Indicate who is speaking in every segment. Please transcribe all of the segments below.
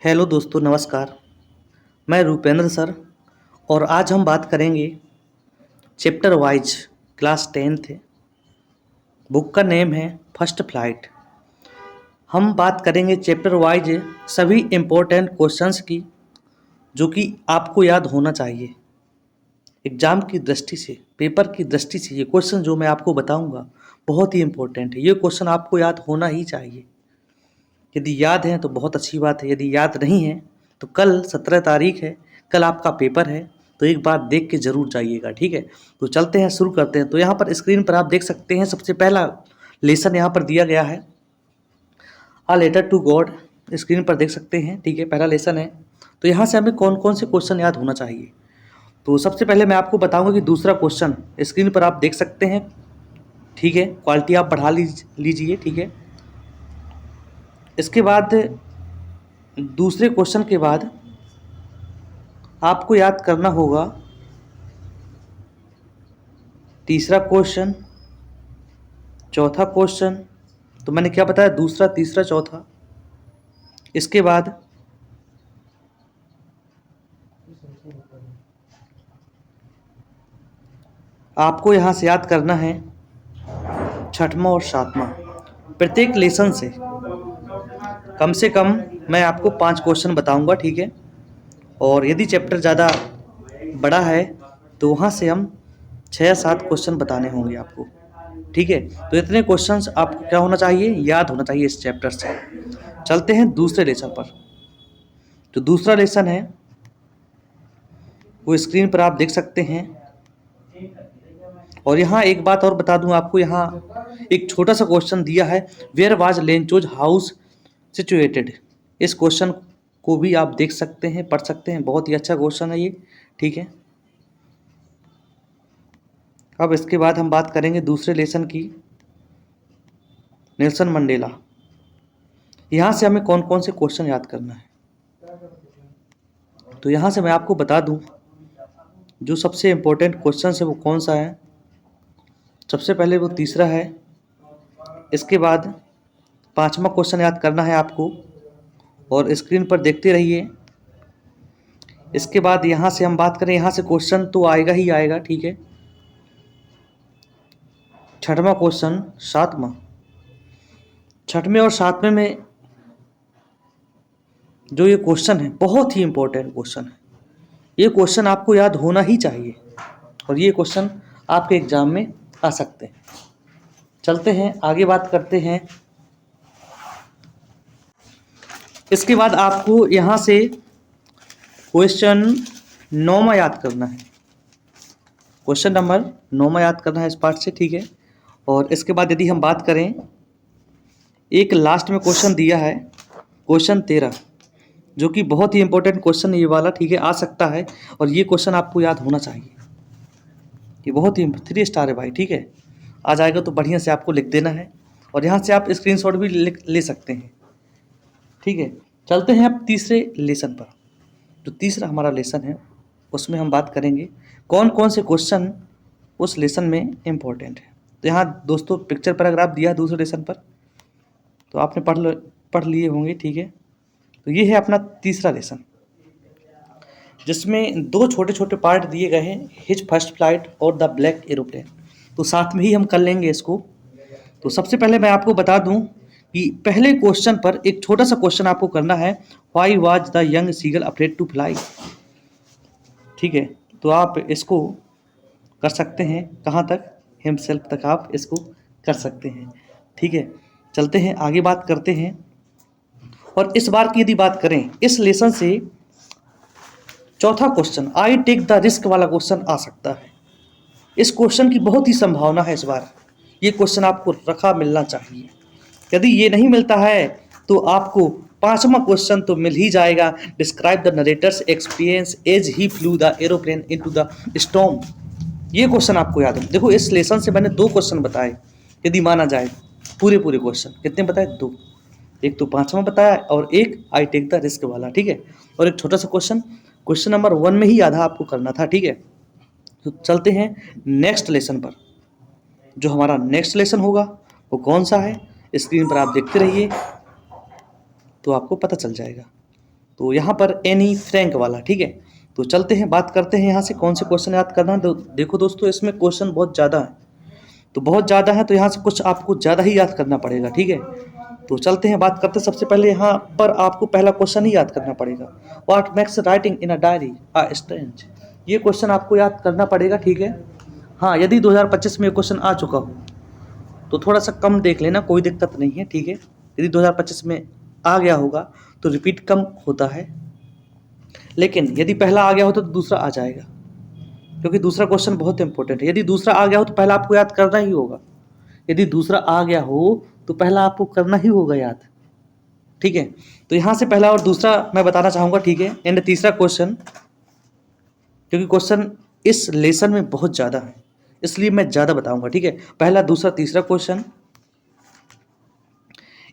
Speaker 1: Hello दोस्तों, नमस्कार। मैं रूपेंद्र सर और आज हम बात करेंगे चैप्टर वाइज क्लास 10th है। बुक का नेम है फर्स्ट फ्लाइट। हम बात करेंगे चैप्टर वाइज सभी इम्पोर्टेंट क्वेश्चंस की जो कि आपको याद होना चाहिए। एग्ज़ाम की दृष्टि से, पेपर की दृष्टि से ये क्वेश्चन जो मैं आपको बताऊंगा बहुत ही इम्पोर्टेंट है। ये क्वेश्चन आपको याद होना ही चाहिए। यदि याद है तो बहुत अच्छी बात है, यदि याद नहीं है तो कल 17 तारीख है, कल आपका पेपर है, तो एक बार देख के ज़रूर जाइएगा। ठीक है, तो चलते हैं, शुरू करते हैं। तो यहाँ पर स्क्रीन पर आप देख सकते हैं सबसे पहला लेसन यहाँ पर दिया गया है, a letter to God. Screen पर देख सकते हैं, ठीक है, पहला लेसन है। तो यहाँ से हमें कौन कौन से क्वेश्चन याद होना चाहिए। तो सबसे पहले मैं आपको बताऊंगा कि दूसरा क्वेश्चन स्क्रीन पर आप देख सकते हैं, ठीक है, क्वालिटी आप बढ़ा लीजिए, ठीक है। इसके बाद दूसरे क्वेश्चन के बाद आपको याद करना होगा तीसरा क्वेश्चन, चौथा क्वेश्चन। तो मैंने क्या बताया, दूसरा, तीसरा, चौथा। इसके बाद आपको यहाँ से याद करना है छठवां और सातवां। प्रत्येक लेसन से कम मैं आपको 5 क्वेश्चन बताऊंगा, ठीक है। और यदि चैप्टर ज़्यादा बड़ा है तो वहाँ से हम 6 या 7 क्वेश्चन बताने होंगे आपको, ठीक है। तो इतने क्वेश्चंस आपको क्या होना चाहिए, याद होना चाहिए इस चैप्टर से। चलते हैं दूसरे लेसन पर। जो दूसरा लेसन है वो स्क्रीन पर आप देख सकते हैं। और यहाँ एक बात और बता दूं आपको, यहाँ एक छोटा सा क्वेश्चन दिया है, where was Lencho's house situated. इस क्वेश्चन को भी आप देख सकते हैं, पढ़ सकते हैं, बहुत ही अच्छा क्वेश्चन है ये, ठीक है। अब इसके बाद हम बात करेंगे दूसरे लेसन की, नेल्सन मंडेला। यहाँ से हमें कौन कौन से क्वेश्चन याद करना है। तो यहाँ से मैं आपको बता दूं जो सबसे इम्पोर्टेंट क्वेश्चन है वो कौन सा है। सबसे पहले वो तीसरा है, इसके बाद 5वां क्वेश्चन याद करना है आपको और स्क्रीन पर देखते रहिए। इसके बाद यहाँ से हम बात करें, यहाँ से क्वेश्चन तो आएगा ही आएगा, ठीक है। छठवां क्वेश्चन, छठवें और सातवें में जो ये क्वेश्चन है बहुत ही इम्पोर्टेंट क्वेश्चन है। ये क्वेश्चन आपको याद होना ही चाहिए और ये क्वेश्चन आपके एग्जाम में आ सकते हैं। चलते हैं आगे, बात करते हैं। इसके बाद आपको यहाँ से क्वेश्चन 9वां याद करना है, क्वेश्चन नंबर 9वां याद करना है इस पार्ट से, ठीक है। और इसके बाद यदि हम बात करें, एक लास्ट में क्वेश्चन दिया है क्वेश्चन 13, जो कि बहुत ही इंपॉर्टेंट क्वेश्चन है ये वाला, ठीक है, आ सकता है। और ये क्वेश्चन आपको याद होना चाहिए, ये बहुत ही 3 स्टार है भाई, ठीक है। आ जाएगा तो बढ़िया से आपको लिख देना है और यहाँ से आप स्क्रीनशॉट भी ले सकते हैं, ठीक है। चलते हैं अब तीसरे लेसन पर। जो तीसरा हमारा लेसन है उसमें हम बात करेंगे कौन कौन से क्वेश्चन उस लेसन में इम्पोर्टेंट है। तो यहाँ दोस्तों पिक्चर पैराग्राफ दिया है दूसरे लेसन पर, तो आपने पढ़ लिए होंगे, ठीक है। तो ये है अपना तीसरा लेसन, जिसमें 2 छोटे छोटे पार्ट दिए गए हैं, हिज फर्स्ट फ्लाइट और द ब्लैक एरोप्लेन। तो साथ में ही हम कर लेंगे इसको। तो सबसे पहले मैं आपको बता दूं कि पहले क्वेश्चन पर एक छोटा सा क्वेश्चन आपको करना है, why was the young seagull afraid to fly, ठीक है। तो आप इसको कर सकते हैं, कहाँ तक, हिमसेल्फ तक आप इसको कर सकते हैं, ठीक है। चलते हैं आगे, बात करते हैं। और इस बार की यदि बात करें, इस लेसन से चौथा question, I take the risk वाला क्वेश्चन आ सकता है। इस क्वेश्चन की बहुत ही संभावना है इस बार, ये क्वेश्चन आपको रखा मिलना चाहिए। यदि ये नहीं मिलता है तो आपको 5वां क्वेश्चन तो मिल ही जाएगा, describe the narrator's experience as he flew the aeroplane into the storm. ये क्वेश्चन आपको याद है। देखो इस लेसन से मैंने 2 क्वेश्चन बताए, यदि माना जाए पूरे क्वेश्चन कितने बताए, 2। एक तो 5वां बताया और एक आई टेक द रिस्क वाला, ठीक है। और एक छोटा सा क्वेश्चन नंबर 1 में ही आधा आपको करना था, ठीक है। तो चलते हैं नेक्स्ट लेसन पर। जो हमारा नेक्स्ट लेसन होगा वो कौन सा है, स्क्रीन पर आप देखते रहिए तो आपको पता चल जाएगा। तो यहाँ पर एनी फ्रैंक वाला, ठीक है। तो चलते हैं, बात करते हैं यहाँ से कौन से क्वेश्चन याद करना है। तो देखो दोस्तों, इसमें क्वेश्चन बहुत ज़्यादा है, तो बहुत ज़्यादा है, तो यहाँ से कुछ आपको ज़्यादा ही याद करना पड़ेगा, ठीक है। तो चलते हैं, बात करते हैं। सबसे पहले यहाँ पर आपको पहला क्वेश्चन ही याद करना पड़ेगा। What makes writing in a diary a strange. ये क्वेश्चन आपको याद करना पड़ेगा, ठीक है। हाँ, यदि 2025 में ये क्वेश्चन आ चुका हो तो थोड़ा सा कम देख लेना, कोई दिक्कत नहीं है, ठीक है। यदि 2025 में आ गया होगा तो रिपीट कम होता है, लेकिन यदि पहला आ गया हो तो दूसरा आ जाएगा, क्योंकि दूसरा क्वेश्चन बहुत इंपॉर्टेंट है। यदि दूसरा आ गया हो तो पहला आपको याद करना ही होगा। यदि दूसरा आ गया हो तो पहला आपको करना ही होगा याद, ठीक है। तो यहाँ से पहला और दूसरा मैं बताना चाहूँगा, ठीक है। एंड तीसरा क्वेश्चन, क्योंकि क्वेश्चन इस लेसन में बहुत ज़्यादा है इसलिए मैं ज़्यादा बताऊँगा, ठीक है। पहला, दूसरा, तीसरा क्वेश्चन।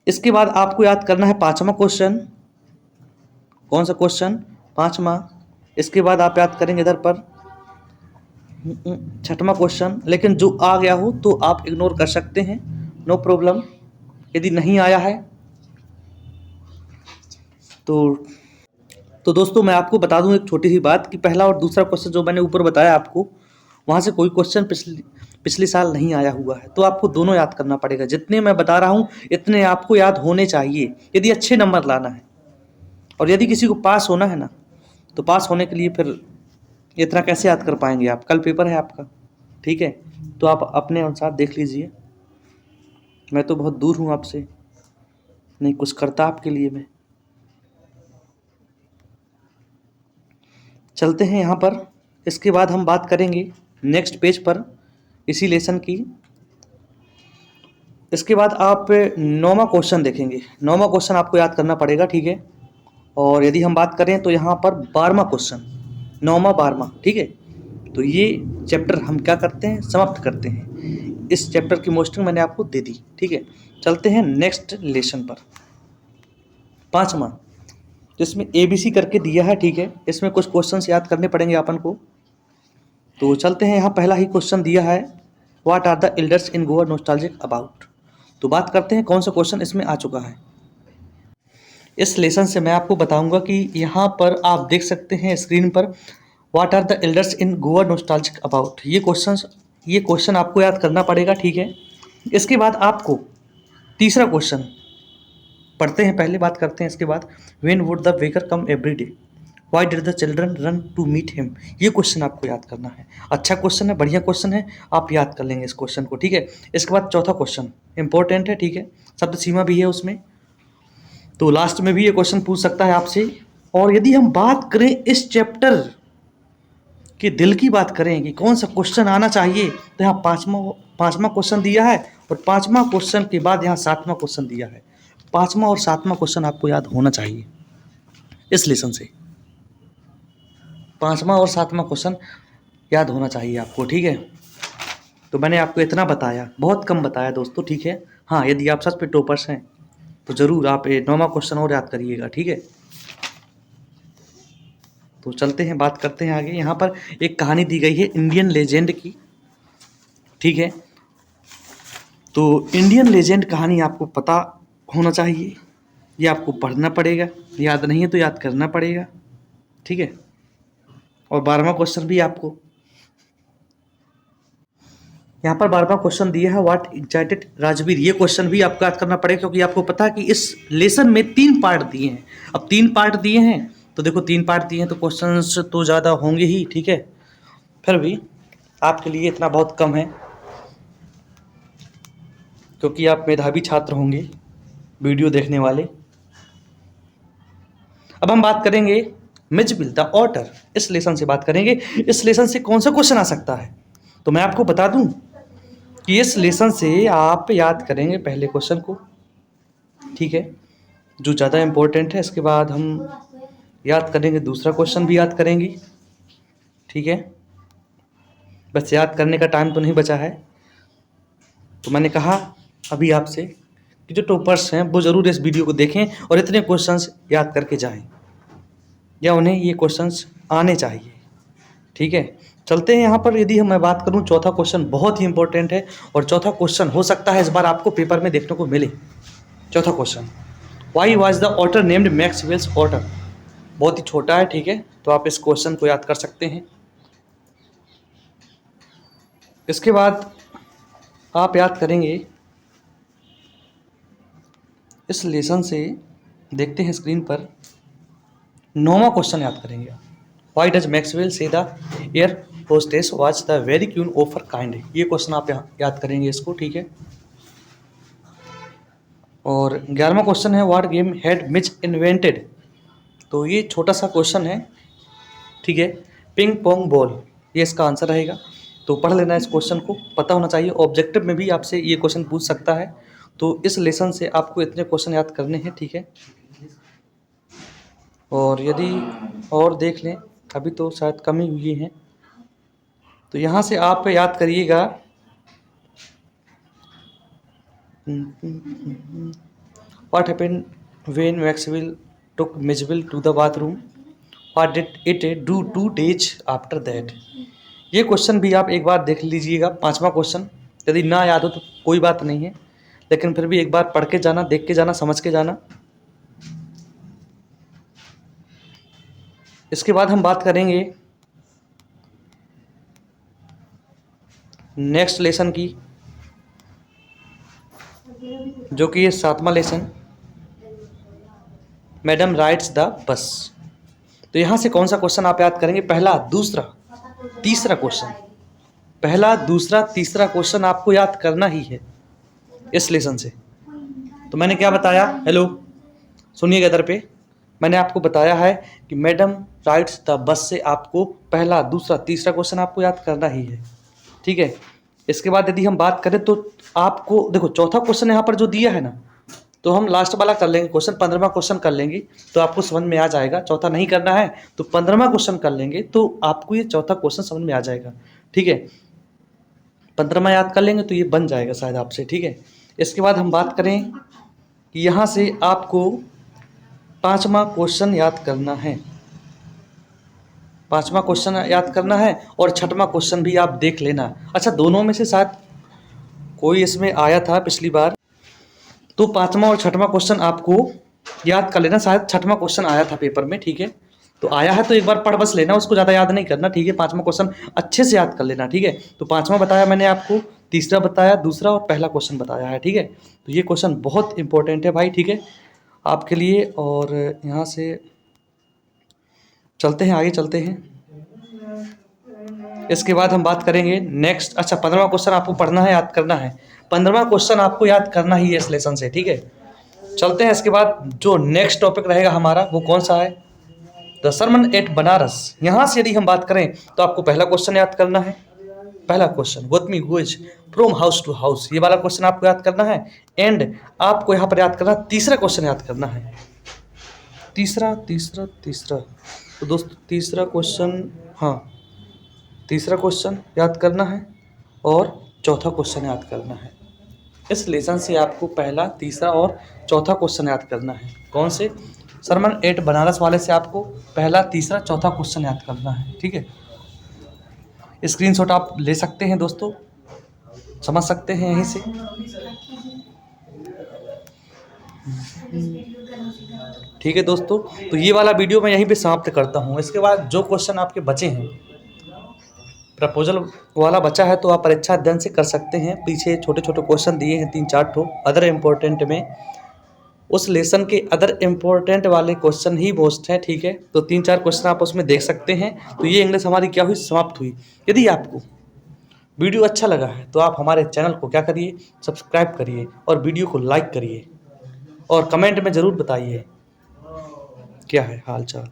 Speaker 1: इसके बाद आपको याद करना है पाँचवा क्वेश्चन। कौन सा क्वेश्चन? पाँचवा। इसके बाद आप याद करेंगे इधर पर छठवां क्वेश्चन, लेकिन जो आ गया हो तो आप इग्नोर कर सकते हैं, नो प्रॉब्लम। यदि नहीं आया है तो दोस्तों मैं आपको बता दूं एक छोटी सी बात कि पहला और दूसरा क्वेश्चन जो मैंने ऊपर बताया आपको, वहाँ से कोई क्वेश्चन पिछले साल नहीं आया हुआ है, तो आपको दोनों याद करना पड़ेगा। जितने मैं बता रहा हूँ इतने आपको याद होने चाहिए यदि अच्छे नंबर लाना है। और यदि किसी को पास होना है ना, तो पास होने के लिए फिर इतना कैसे याद कर पाएंगे आप? कल पेपर है आपका, ठीक है। तो आप अपने अनुसार देख लीजिए, मैं तो बहुत दूर हूँ आपसे, नहीं कुछ करता आपके लिए मैं। चलते हैं यहाँ पर। इसके बाद हम बात करेंगे नेक्स्ट पेज पर इसी लेसन की। इसके बाद आप 9वां क्वेश्चन देखेंगे। 9वां क्वेश्चन आपको याद करना पड़ेगा, ठीक है। और यदि हम बात करें तो यहाँ पर 12वां क्वेश्चन, 9वां 12वां, ठीक है। तो ये चैप्टर हम क्या करते हैं? समाप्त करते हैं। इस चैप्टर की मोस्टिंग मैंने आपको दे दी, ठीक है। चलते हैं नेक्स्ट लेसन पर, 5वां, तो इसमें ABC करके दिया है, ठीक है। इसमें कुछ क्वेश्चंस याद करने पड़ेंगे अपन को। तो चलते हैं, यहाँ पहला ही क्वेश्चन दिया है, what are the elders in Goa nostalgic about. तो बात करते हैं कौन सा क्वेश्चन इसमें आ चुका है। इस लेसन से मैं आपको बताऊंगा कि यहाँ पर आप देख सकते हैं स्क्रीन पर, what are the elders in Goa nostalgic about. ये क्वेश्चन आपको याद करना पड़ेगा, ठीक है। इसके बाद आपको तीसरा क्वेश्चन पढ़ते हैं, पहले बात करते हैं। इसके बाद, when would the baker come every day, why did the children run to meet him. ये क्वेश्चन आपको याद करना है। अच्छा क्वेश्चन है, बढ़िया क्वेश्चन है, आप याद कर लेंगे इस क्वेश्चन को, ठीक है। इसके बाद चौथा क्वेश्चन इंपॉर्टेंट है, ठीक है। शब्द सीमा भी है उसमें, तो लास्ट में भी ये क्वेश्चन पूछ सकता है आपसे। और यदि हम बात करें इस चैप्टर के दिल की बात करें कि कौन सा क्वेश्चन आना चाहिए, तो यहाँ पाँचवा क्वेश्चन दिया है, और 5वां क्वेश्चन के बाद यहाँ 7वां क्वेश्चन दिया है। 5वां और 7वां क्वेश्चन आपको याद होना चाहिए इस लेसन से। 5वां और 7वां क्वेश्चन याद होना चाहिए आपको, ठीक है। तो मैंने आपको इतना बताया, बहुत कम बताया दोस्तों, ठीक है। हाँ, यदि आप सच पे टॉपर्स हैं तो ज़रूर आप 9वां क्वेश्चन और याद करिएगा, ठीक है। तो चलते हैं, बात करते हैं आगे। यहाँ पर एक कहानी दी गई है इंडियन लेजेंड की, ठीक है। तो इंडियन लेजेंड कहानी आपको पता होना चाहिए, ये आपको पढ़ना पड़ेगा, याद नहीं है तो याद करना पड़ेगा, ठीक है। और 12वां क्वेश्चन भी आपको यहाँ पर 12वां क्वेश्चन दिया है, व्हाट एक्साइटेड राजवीर। ये क्वेश्चन भी आपको याद करना पड़ेगा, क्योंकि आपको पता है कि इस लेसन में 3 पार्ट दिए हैं। अब 3 पार्ट दिए हैं तो देखो, 3 पार्ट दिए हैं तो क्वेश्चंस तो ज़्यादा होंगे ही, ठीक है। फिर भी आपके लिए इतना बहुत कम है, क्योंकि आप मेधावी छात्र होंगे वीडियो देखने वाले। अब हम बात करेंगे मिजबिल द ऑटर। इस लेसन से बात करेंगे, इस लेसन से कौन सा क्वेश्चन आ सकता है। तो मैं आपको बता दूं कि इस लेसन से आप याद करेंगे पहले क्वेश्चन को, ठीक है, जो ज़्यादा इम्पोर्टेंट है। इसके बाद हम याद करेंगे दूसरा क्वेश्चन भी याद करेंगे, ठीक है। बस याद करने का टाइम तो नहीं बचा है। तो मैंने कहा अभी आपसे कि जो टॉपर्स हैं वो ज़रूर इस वीडियो को देखें और इतने क्वेश्चंस याद करके जाएं, या उन्हें ये क्वेश्चंस आने चाहिए, ठीक है। चलते हैं यहाँ पर। यदि मैं बात करूँ, चौथा क्वेश्चन बहुत ही इंपॉर्टेंट है, और चौथा क्वेश्चन हो सकता है इस बार आपको पेपर में देखने को मिले। चौथा question, why was the otter named Maxwell's otter. बहुत ही छोटा है, ठीक है। तो आप इस क्वेश्चन को याद कर सकते हैं। इसके बाद आप याद करेंगे इस लेसन से, देखते हैं स्क्रीन पर, 9वां क्वेश्चन याद करेंगे। व्हाई डज मैक्सवेल से the air hostess was the very queen of her kind. ये क्वेश्चन आप याद करेंगे इसको, ठीक है। और 11वां क्वेश्चन है what game had Mitch invented. तो ये छोटा सा क्वेश्चन है, ठीक है। पिंग पोंग बॉल, ये इसका आंसर रहेगा। तो पढ़ लेना इस क्वेश्चन को, पता होना चाहिए। ऑब्जेक्टिव में भी आपसे ये क्वेश्चन पूछ सकता है। तो इस लेसन से आपको इतने क्वेश्चन याद करने हैं, ठीक है। और यदि और देख लें, अभी तो शायद कम ही हुए हैं। तो यहाँ से आप याद करिएगा what happened when Maxwell took Mizbel to the bathroom, what did it do 2 days after that. ये क्वेश्चन भी आप एक बार देख लीजिएगा, 5वां क्वेश्चन। यदि ना याद हो तो कोई बात नहीं है, लेकिन फिर भी एक बार पढ़ के जाना, देख के जाना, समझ के जाना। इसके बाद हम बात करेंगे नेक्स्ट लेसन की, जो कि ये 7वां lesson, madam rides the bus. तो यहाँ से कौन सा क्वेश्चन आप याद करेंगे? पहला, दूसरा, तीसरा क्वेश्चन। पहला, दूसरा, तीसरा क्वेश्चन आपको याद करना ही है इस लेसन से। तो मैंने क्या बताया? हेलो, सुनिएगा इधर पे। मैंने आपको बताया है कि मैडम राइड्स द बस से आपको पहला, दूसरा, तीसरा क्वेश्चन आपको याद करना ही है, ठीक है। इसके बाद यदि हम बात करें तो आपको देखो, चौथा क्वेश्चन यहाँ पर जो दिया है ना, तो हम लास्ट वाला कर लेंगे क्वेश्चन, 15वां क्वेश्चन कर लेंगे तो आपको समझ में आ जाएगा। चौथा नहीं करना है तो 15वां क्वेश्चन कर लेंगे तो आपको ये चौथा क्वेश्चन समझ में आ जाएगा, ठीक है। 15वां याद कर लेंगे तो ये बन जाएगा शायद आपसे, ठीक है। इसके बाद हम बात करें कि यहाँ से आपको 5वां क्वेश्चन याद करना है। 5वां क्वेश्चन याद करना है और 6वां क्वेश्चन भी आप देख लेना। अच्छा, दोनों में से शायद कोई इसमें आया था पिछली बार, तो 5वां और 6वां क्वेश्चन आपको याद कर लेना। शायद 6वां क्वेश्चन आया था पेपर में, ठीक है। तो आया है तो एक बार पढ़ बस लेना, उसको ज़्यादा याद नहीं करना, ठीक है। 5वां क्वेश्चन अच्छे से याद कर लेना, ठीक है। तो 5वां बताया मैंने आपको, तीसरा बताया, दूसरा और पहला क्वेश्चन बताया है, ठीक है। तो ये क्वेश्चन बहुत इंपॉर्टेंट है भाई, ठीक है, आपके लिए। और यहाँ से चलते हैं, आगे चलते हैं। इसके बाद हम बात करेंगे नेक्स्ट। अच्छा, 15वां क्वेश्चन आपको पढ़ना है, याद करना है। 15वां क्वेश्चन आपको याद करना ही है इस लेसन से, ठीक है। चलते हैं। इसके बाद जो नेक्स्ट टॉपिक रहेगा हमारा वो कौन सा है? The sermon at Benares. यहाँ से यदि हम बात करें तो आपको पहला क्वेश्चन याद करना है। पहला question, Gautami goes from house to house, ये वाला क्वेश्चन आपको याद करना है। एंड आपको यहाँ पर याद करना, तीसरा क्वेश्चन याद करना है। तीसरा, तो दोस्तों तीसरा क्वेश्चन, हाँ, तीसरा क्वेश्चन याद करना है और चौथा क्वेश्चन याद करना है। इस लेसन से आपको पहला, तीसरा और चौथा क्वेश्चन याद करना है। कौन से? सरमन एट बनारस वाले से आपको पहला, तीसरा, चौथा क्वेश्चन याद करना है, ठीक है। स्क्रीनशॉट आप ले सकते हैं दोस्तों, समझ सकते हैं यहीं से। ठीक है दोस्तों, तो ये वाला वीडियो मैं यहीं पे समाप्त करता हूँ। इसके बाद जो क्वेश्चन आपके बचे हैं, प्रपोजल वाला बचा है तो आप परीक्षा अध्ययन से कर सकते हैं। पीछे छोटे छोटे क्वेश्चन दिए हैं 3-4 ठो अदर इम्पोर्टेंट में, उस लेसन के अदर इम्पोर्टेंट वाले क्वेश्चन ही मोस्ट हैं, ठीक है। तो 3-4 क्वेश्चन आप उसमें देख सकते हैं। तो ये इंग्लिश हमारी क्या हुई? समाप्त हुई। यदि आपको वीडियो अच्छा लगा है तो आप हमारे चैनल को क्या करिए? सब्सक्राइब करिए और वीडियो को लाइक करिए और कमेंट में ज़रूर बताइए क्या है हाल चाल।